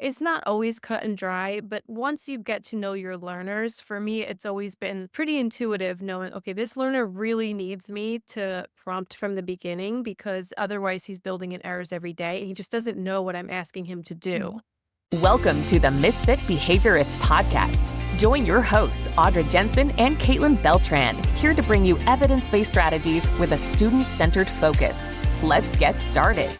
It's not always cut and dry, but once you get to know your learners, for me, it's always been pretty intuitive knowing, okay, this learner really needs me to prompt from the beginning because otherwise he's building in errors every day and he just doesn't know what I'm asking him to do. Welcome to the Misfit Behaviorist Podcast. Join your hosts, Audra Jensen and Caitlin Beltran, here to bring you evidence-based strategies with a student-centered focus. Let's get started.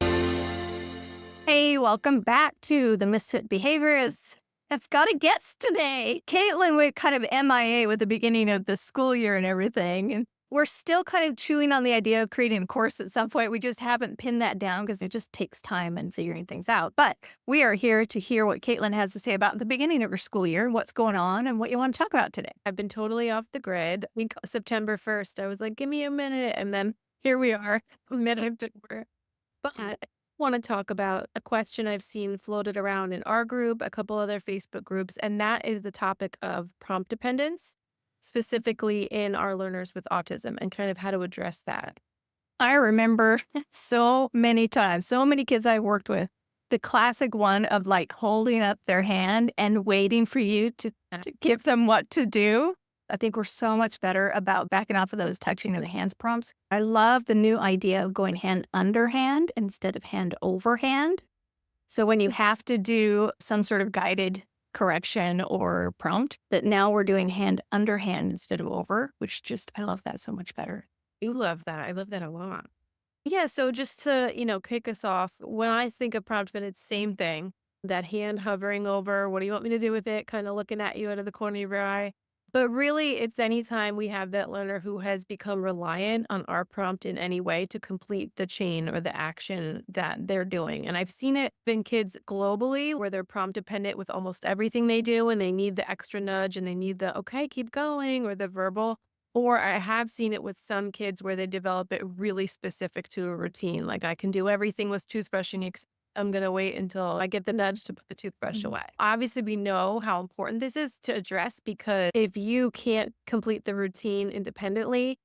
Hey, welcome back to the Misfit Behaviorists. I've got a guest today. Caitlin, we're kind of MIA with the beginning of the school year and everything. And we're still kind of chewing on the idea of creating a course at some point. We just haven't pinned that down because it just takes time and figuring things out. But we are here to hear what Caitlin has to say about the beginning of her school year, what's going on, and what you want to talk about today. I've been totally off the grid. I think September 1st, I was like, give me a minute. And then here we are, mid-October. But I want to talk about a question I've seen floated around in our group, a couple other Facebook groups, and that is the topic of prompt dependence, specifically in our learners with autism and kind of how to address that. I remember so many times, so many kids I worked with, the classic one of like holding up their hand and waiting for you to give them what to do. I think we're so much better about backing off of those touching of the hands prompts. I love the new idea of going hand under hand instead of hand over hand. So when you have to do some sort of guided correction or prompt, that now we're doing hand under hand instead of over, which just, I love that so much better. You love that. I love that a lot. Yeah, so just to, kick us off, when I think of prompt dependence, same thing. That hand hovering over, what do you want me to do with it? Kind of looking at you out of the corner of your eye. But really, it's anytime we have that learner who has become reliant on our prompt in any way to complete the chain or the action that they're doing. And I've seen it in kids globally where they're prompt dependent with almost everything they do and they need the extra nudge and they need the, okay, keep going, or the verbal. Or I have seen it with some kids where they develop it really specific to a routine. Like I can do everything with toothbrushing I'm going to wait until I get the nudge to put the toothbrush away. Obviously, we know how important this is to address because if you can't complete the routine independently,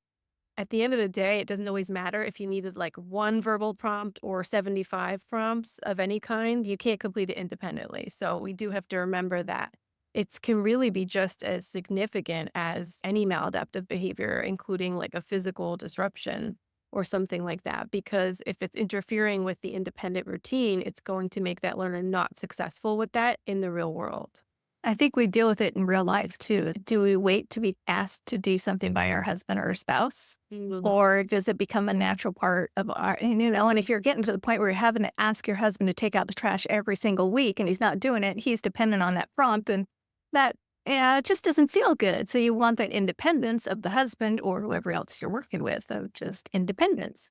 at the end of the day, it doesn't always matter if you needed like one verbal prompt or 75 prompts of any kind, you can't complete it independently. So we do have to remember that it can really be just as significant as any maladaptive behavior, including like a physical disruption or something like that. Because if it's interfering with the independent routine, it's going to make that learner not successful with that in the real world. I think we deal with it in real life too. Do we wait to be asked to do something by our husband or our spouse? Or does it become a natural part of our, and if you're getting to the point where you're having to ask your husband to take out the trash every single week and he's not doing it, he's dependent on that prompt, and that it just doesn't feel good. So you want that independence of the husband or whoever else you're working with, of just independence.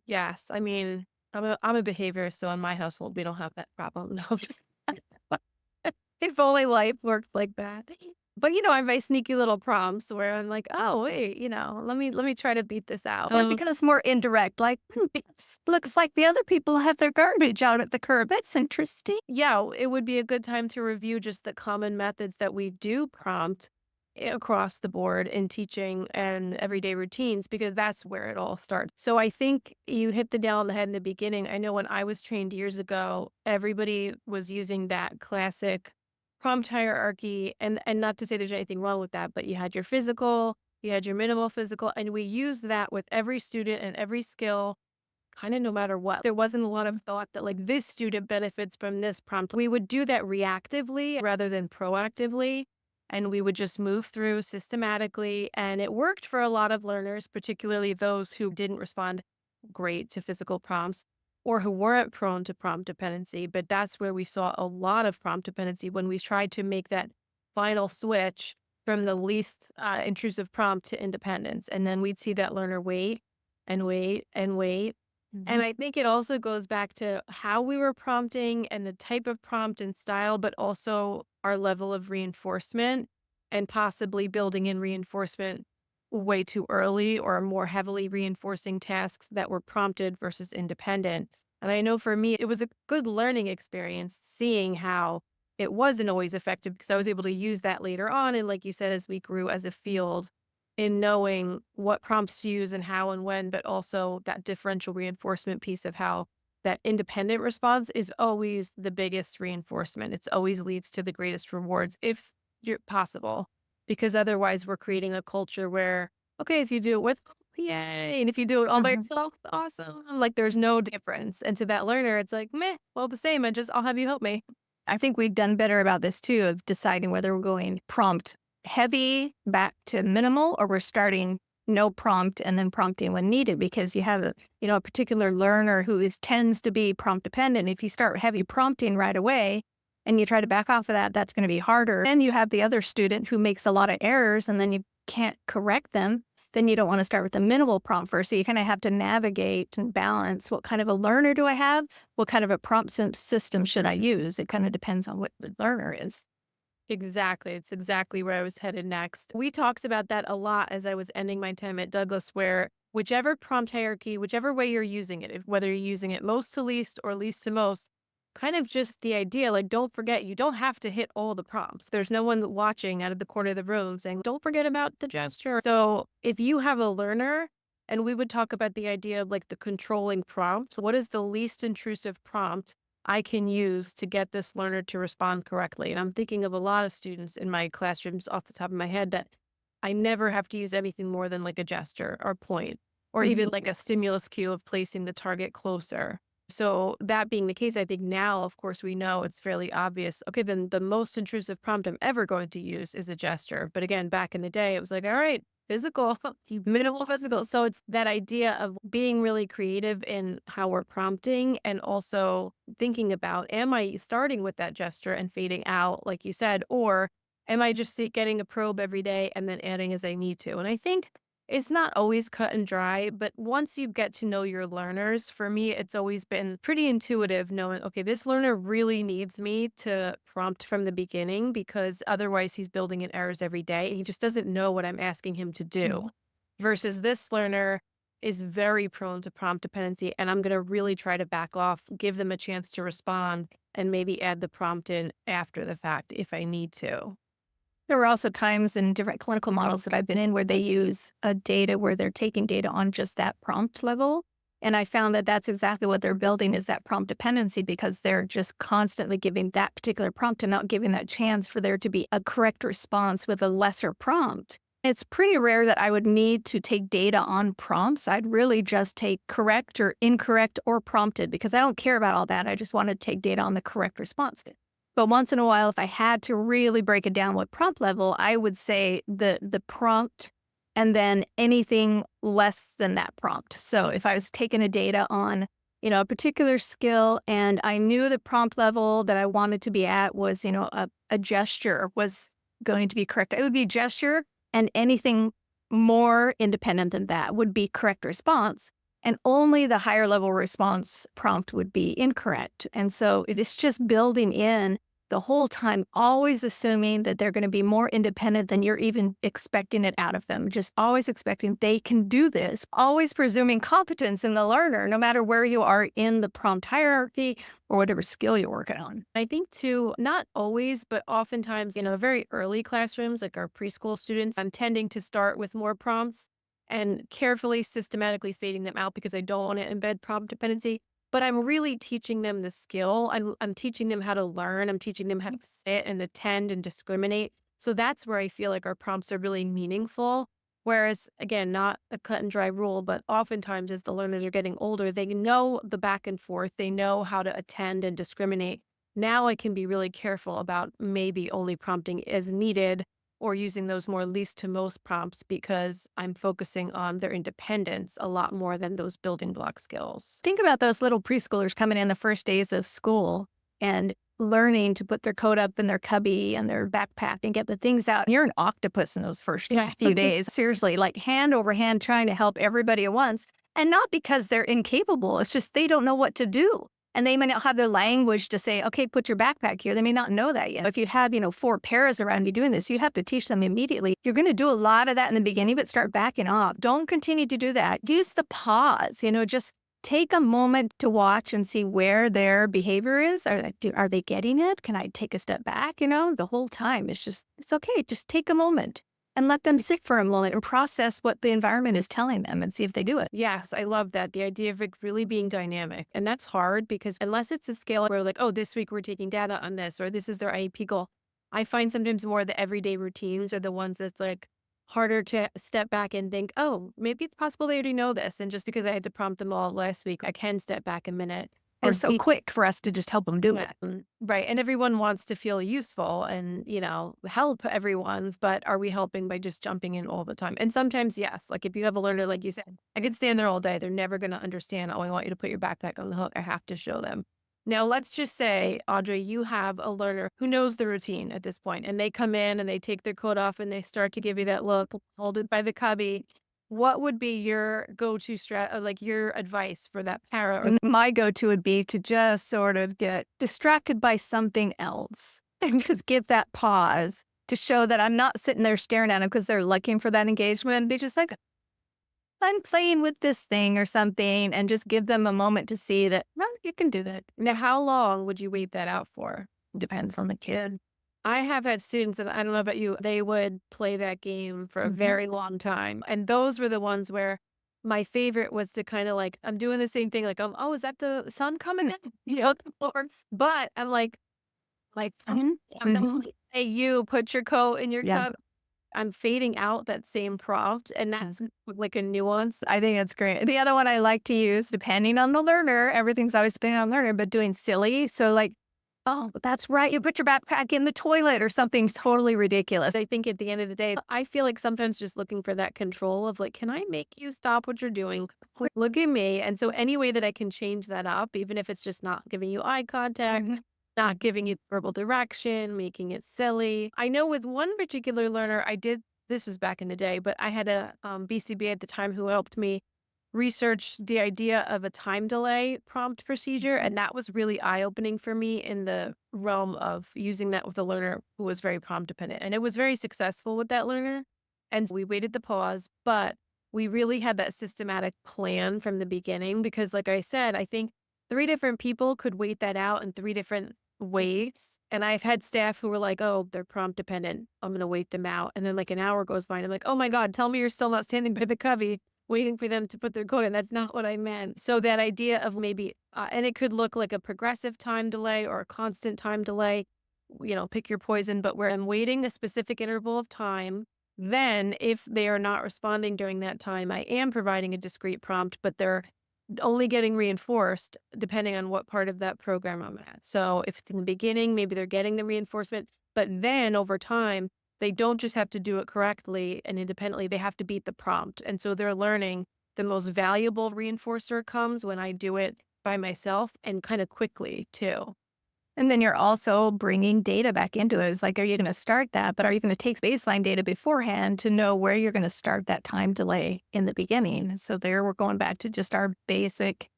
Yes. I mean, I'm a behaviorist, so in my household, we don't have that problem. No, just if only life worked like that. But I have my sneaky little prompts where I'm like, oh wait, let me try to beat this out. Or it becomes more indirect, like, looks like the other people have their garbage out at the curb. That's interesting. Yeah, it would be a good time to review just the common methods that we do prompt across the board in teaching and everyday routines, because that's where it all starts. So I think you hit the nail on the head in the beginning. I know when I was trained years ago, everybody was using that classic prompt hierarchy, and not to say there's anything wrong with that, but you had your physical, you had your minimal physical, and we used that with every student and every skill, kind of no matter what. There wasn't a lot of thought that like this student benefits from this prompt. We would do that reactively rather than proactively, and we would just move through systematically, and it worked for a lot of learners, particularly those who didn't respond great to physical prompts or who weren't prone to prompt dependency. But that's where we saw a lot of prompt dependency when we tried to make that final switch from the least intrusive prompt to independence. And then we'd see that learner wait and wait and wait. And I think it also goes back to how we were prompting and the type of prompt and style, but also our level of reinforcement and possibly building in reinforcement way too early or more heavily reinforcing tasks that were prompted versus independent. And I know for me, it was a good learning experience seeing how it wasn't always effective because I was able to use that later on. And like you said, as we grew as a field in knowing what prompts to use and how and when, but also that differential reinforcement piece of how that independent response is always the biggest reinforcement. It's always leads to the greatest rewards if you're possible, because otherwise we're creating a culture where, okay, if you do it with, yay. And if you do it all by Mhm. yourself, awesome. Like there's no difference. And to that learner, it's like, meh, well, the same. I'll have you help me. I think we've done better about this too, of deciding whether we're going prompt heavy back to minimal, or we're starting no prompt and then prompting when needed, because you have a particular learner who tends to be prompt dependent. If you start heavy prompting right away and you try to back off of that, that's going to be harder. Then you have the other student who makes a lot of errors and then you can't correct them. Then you don't want to start with the minimal prompt first. So you kind of have to navigate and balance, what kind of a learner do I have? What kind of a prompt system should I use? It kind of depends on what the learner is. Exactly. It's exactly where I was headed next. We talked about that a lot as I was ending my time at Douglas, where whichever prompt hierarchy, whichever way you're using it, whether you're using it most to least or least to most, kind of just the idea, like, don't forget, you don't have to hit all the prompts. There's no one watching out of the corner of the room saying, don't forget about the gesture. So if you have a learner, and we would talk about the idea of like the controlling prompt, what is the least intrusive prompt I can use to get this learner to respond correctly? And I'm thinking of a lot of students in my classrooms off the top of my head that I never have to use anything more than like a gesture or point, or even Mhm. like a stimulus cue of placing the target closer. So that being the case, I think now, of course, we know it's fairly obvious. Okay, then the most intrusive prompt I'm ever going to use is a gesture. But again, back in the day, it was like, all right, physical, minimal physical. So it's that idea of being really creative in how we're prompting, and also thinking about, am I starting with that gesture and fading out, like you said, or am I just getting a probe every day and then adding as I need to? And I think it's not always cut and dry, but once you get to know your learners, for me, it's always been pretty intuitive knowing, okay, this learner really needs me to prompt from the beginning, because otherwise he's building in errors every day and he just doesn't know what I'm asking him to do. Mhm. Versus this learner is very prone to prompt dependency, and I'm going to really try to back off, give them a chance to respond, and maybe add the prompt in after the fact if I need to. There were also times in different clinical models that I've been in where they use a data where they're taking data on just that prompt level. And I found that that's exactly what they're building, is that prompt dependency, because they're just constantly giving that particular prompt and not giving that chance for there to be a correct response with a lesser prompt. It's pretty rare that I would need to take data on prompts. I'd really just take correct or incorrect or prompted, because I don't care about all that. I just want to take data on the correct response. But once in a while, if I had to really break it down with prompt level, I would say the prompt and then anything less than that prompt. So if I was taking a data on, a particular skill, and I knew the prompt level that I wanted to be at was, a gesture was going to be correct. It would be gesture, and anything more independent than that would be correct response. And only the higher level response prompt would be incorrect. And so it is just building in the whole time, always assuming that they're going to be more independent than you're even expecting it out of them. Just always expecting they can do this, always presuming competence in the learner, no matter where you are in the prompt hierarchy or whatever skill you're working on. I think too, not always, but oftentimes, very early classrooms, like our preschool students, I'm tending to start with more prompts and carefully, systematically fading them out, because I don't want to embed prompt dependency. But I'm really teaching them the skill. I'm teaching them how to learn. I'm teaching them how to sit and attend and discriminate. So that's where I feel like our prompts are really meaningful. Whereas, again, not a cut and dry rule, but oftentimes as the learners are getting older, they know the back and forth, they know how to attend and discriminate. Now I can be really careful about maybe only prompting as needed, or using those more least to most prompts, because I'm focusing on their independence a lot more than those building block skills. Think about those little preschoolers coming in the first days of school and learning to put their coat up in their cubby and their backpack and get the things out. You're an octopus in those first Yeah. few days. Seriously, like hand over hand trying to help everybody at once. And not because they're incapable, it's just they don't know what to do. And they may not have the language to say, okay, put your backpack here. They may not know that yet. If you have, 4 paras around you doing this, you have to teach them immediately. You're going to do a lot of that in the beginning, but start backing off. Don't continue to do that. Use the pause, just take a moment to watch and see where their behavior is. Are they getting it? Can I take a step back? The whole time it's okay. Just take a moment. and let them sit for a moment and process what the environment is telling them and see if they do it. Yes, I love that. The idea of it really being dynamic. And that's hard because unless it's a scale where like, oh, this week we're taking data on this, or this is their IEP goal, I find sometimes more the everyday routines are the ones that's like harder to step back and think, oh, maybe it's possible they already know this. And just because I had to prompt them all last week, I can step back a minute or And so see. quick for us to just help them do Yeah, it. right. And everyone wants to feel useful and, help everyone. But are we helping by just jumping in all the time? And sometimes, yes. Like if you have a learner, like you said, I could stand there all day. They're never going to understand. Oh, I want you to put your backpack on the hook. I have to show them. Now, let's just say, Audrey, you have a learner who knows the routine at this point, and they come in and they take their coat off and they start to give you that look, hold it by the cubby. What would be your go-to like your advice for that para? Or And my go-to would be to just sort of get distracted by something else and just give that pause to show that I'm not sitting there staring at them because they're looking for that engagement. Be just like, I'm playing with this thing or something and just give them a moment to see that, well, you can do that. now, how long would you wait that out for? Depends on the kid. I have had students, and I don't know about you, they would play that game for a very long time. And those were the ones where my favorite was to kind of like, I'm doing the same thing, like, oh, is that the sun coming in? Lords. But I'm like, I'm not like, hey, you put your coat in your Yeah. cup. I'm fading out that same prompt. And that's like a nuance. I think it's great. The other one I like to use, depending on the learner, everything's always depending on the learner, but doing silly. So like, oh, that's right. You put your backpack in the toilet or something totally ridiculous. I think at the end of the day, I feel like sometimes just looking for that control of like, can I make you stop what you're doing? Look at me. And so any way that I can change that up, even if it's just not giving you eye contact, not giving you verbal direction, making it silly. I know with one particular learner, this was back in the day, but I had a BCB at the time who helped me research the idea of a time delay prompt procedure. And that was really eye opening for me in the realm of using that with a learner who was very prompt dependent. And it was very successful with that learner. And we waited the pause, but we really had that systematic plan from the beginning because, like I said, I think three different people could wait that out in three different ways. And I've had staff who were like, oh, they're prompt dependent. I'm going to wait them out. And then like an hour goes by and I'm like, oh my God, tell me you're still not standing by the covey waiting for them to put their code in. That's not what I meant. So that idea of maybe, and it could look like a progressive time delay or a constant time delay, pick your poison, but where I'm waiting a specific interval of time. Then if they are not responding during that time, I am providing a discrete prompt, but they're only getting reinforced depending on what part of that program I'm at. So if it's in the beginning, maybe they're getting the reinforcement, but then over time, they don't just have to do it correctly and independently, they have to beat the prompt. And so they're learning the most valuable reinforcer comes when I do it by myself and kind of quickly too. And then you're also bringing data back into it. It's like, are you going to start that? But are you going to take baseline data beforehand to know where you're going to start that time delay in the beginning? So there we're going back to just our basic,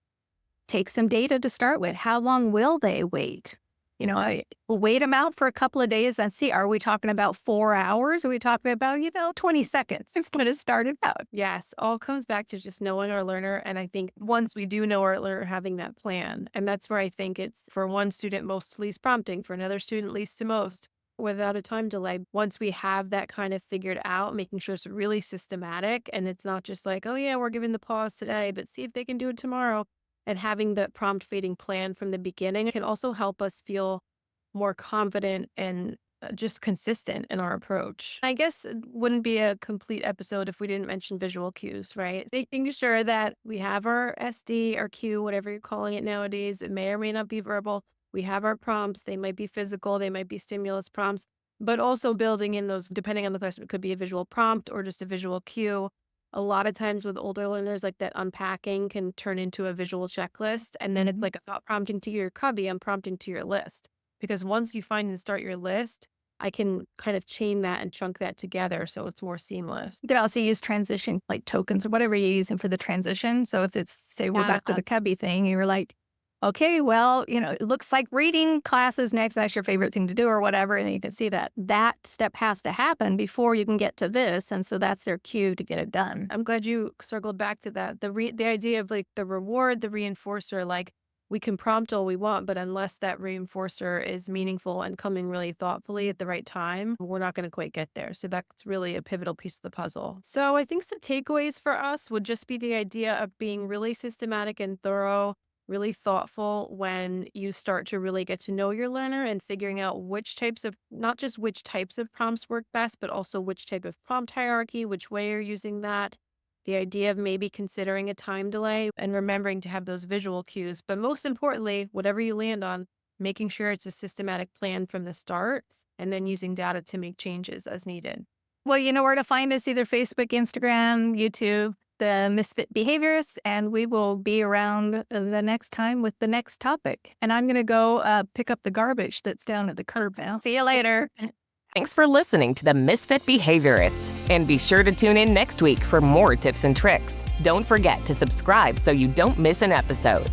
take some data to start with. How long will they wait? We'll wait them out for a couple of days and see, are we talking about 4 hours? Are we talking about, 20 seconds? It's going to start it out. Yes, all comes back to just knowing our learner. And I think once we do know our learner, having that plan. And that's where I think it's for one student, most to least prompting, for another student, least to most, without a time delay. Once we have that kind of figured out, making sure it's really systematic and it's not just like, oh, yeah, we're giving the pause today, but see if they can do it tomorrow. And having the prompt fading plan from the beginning can also help us feel more confident and just consistent in our approach. I guess it wouldn't be a complete episode if we didn't mention visual cues, right? Making sure that we have our SD or cue, whatever you're calling it nowadays. It may or may not be verbal. We have our prompts. They might be physical. They might be stimulus prompts, but also building in those, depending on the question, it could be a visual prompt or just a visual cue. A lot of times with older learners, like that unpacking can turn into a visual checklist. And then it's like, I'm not prompting to your cubby, I'm prompting to your list. Because once you find and start your list, I can kind of chain that and chunk that together so it's more seamless. You could also use transition, like tokens or whatever you're using for the transition. So if it's, say, we're back to the cubby thing, you're like, okay, well, it looks like reading classes next. That's your favorite thing to do or whatever. And you can see that step has to happen before you can get to this. And so that's their cue to get it done. I'm glad you circled back to that. The idea of like the reward, the reinforcer, like we can prompt all we want, but unless that reinforcer is meaningful and coming really thoughtfully at the right time, we're not going to quite get there. So that's really a pivotal piece of the puzzle. So I think some takeaways for us would just be the idea of being really systematic and thorough, really thoughtful when you start to really get to know your learner and figuring out which types of, not just which types of prompts work best, but also which type of prompt hierarchy, which way you're using that. The idea of maybe considering a time delay and remembering to have those visual cues. But most importantly, whatever you land on, making sure it's a systematic plan from the start and then using data to make changes as needed. Well, you know where to find us, either Facebook, Instagram, YouTube, the Misfit Behaviorists, and we will be around the next time with the next topic. And I'm going to go pick up the garbage that's down at the curb now. See you later. Thanks for listening to the Misfit Behaviorists, and be sure to tune in next week for more tips and tricks. Don't forget to subscribe so you don't miss an episode.